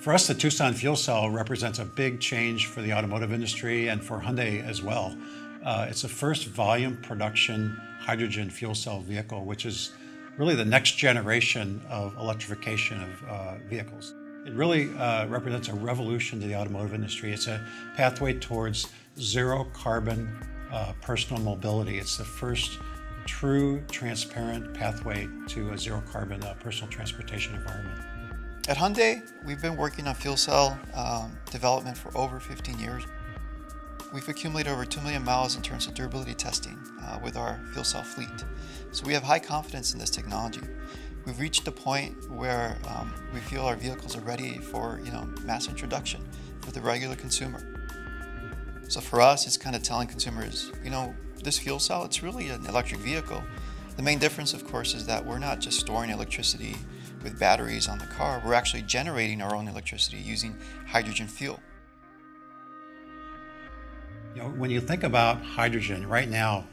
For us, the Tucson fuel cell represents a big change for the automotive industry and for Hyundai as well. It's the first volume production hydrogen fuel cell vehicle, which is really the next generation of electrification of vehicles. It really represents a revolution to the automotive industry. It's a pathway towards zero carbon personal mobility. It's the first true transparent pathway to a zero carbon personal transportation environment. At Hyundai, we've been working on fuel cell development for over 15 years. We've accumulated over 2 million miles in terms of durability testing with our fuel cell fleet. So we have high confidence in this technology. We've reached a point where we feel our vehicles are ready for mass introduction for the regular consumer. So for us, it's kind of telling consumers, this fuel cell, it's really an electric vehicle. The main difference, of course, is that we're not just storing electricity with batteries on the car. We're actually generating our own electricity using hydrogen fuel. When you think about hydrogen, right now,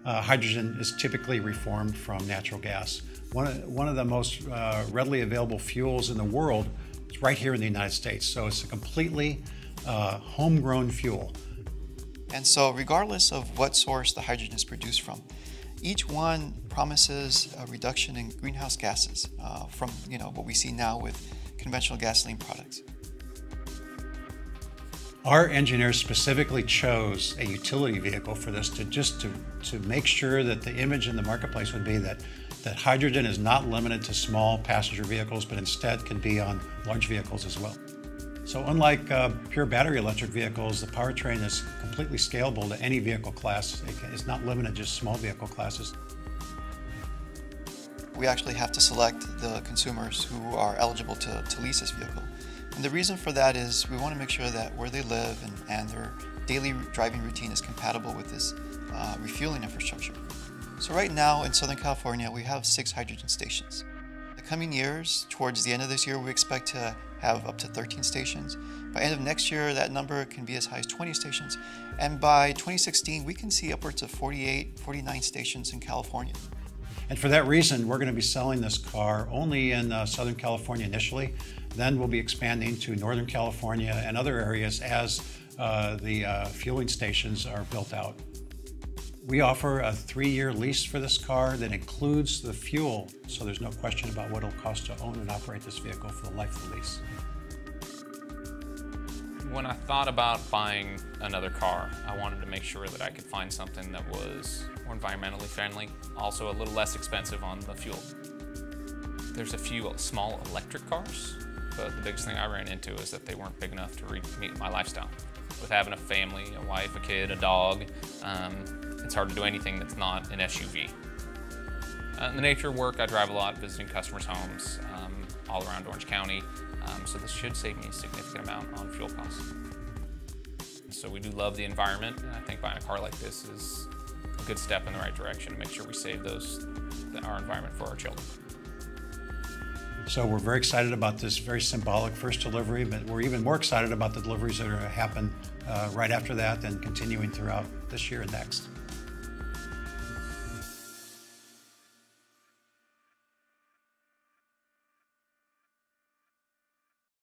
hydrogen is typically reformed from natural gas. One of the most readily available fuels in the world is right here in the United States. So it's a completely homegrown fuel. And so regardless of what source the hydrogen is produced from, each one promises a reduction in greenhouse gases from what we see now with conventional gasoline products. Our engineers specifically chose a utility vehicle for this to make sure that the image in the marketplace would be that hydrogen is not limited to small passenger vehicles, but instead can be on large vehicles as well. So unlike pure battery electric vehicles, the powertrain is completely scalable to any vehicle class. It's not limited to just small vehicle classes. We actually have to select the consumers who are eligible to lease this vehicle. And the reason for that is we want to make sure that where they live and their daily driving routine is compatible with this refueling infrastructure. So right now in Southern California, we have 6 hydrogen stations. In the coming years, towards the end of this year, we expect to have up to 13 stations. By end of next year, that number can be as high as 20 stations. And by 2016, we can see upwards of 48, 49 stations in California. And for that reason, we're going to be selling this car only in Southern California initially. Then we'll be expanding to Northern California and other areas as the fueling stations are built out. We offer a 3-year lease for this car that includes the fuel, so there's no question about what it'll cost to own and operate this vehicle for the life of the lease. When I thought about buying another car, I wanted to make sure that I could find something that was more environmentally friendly, also a little less expensive on the fuel. There's a few small electric cars, but the biggest thing I ran into is that they weren't big enough to meet my lifestyle. With having a family, a wife, a kid, a dog, it's hard to do anything that's not an SUV. In the nature of work, I drive a lot, visiting customers' homes all around Orange County, so this should save me a significant amount on fuel costs. So we do love the environment, and I think buying a car like this is a good step in the right direction to make sure we save our environment for our children. So we're very excited about this very symbolic first delivery, but we're even more excited about the deliveries that are going to happen right after that and continuing throughout this year and next.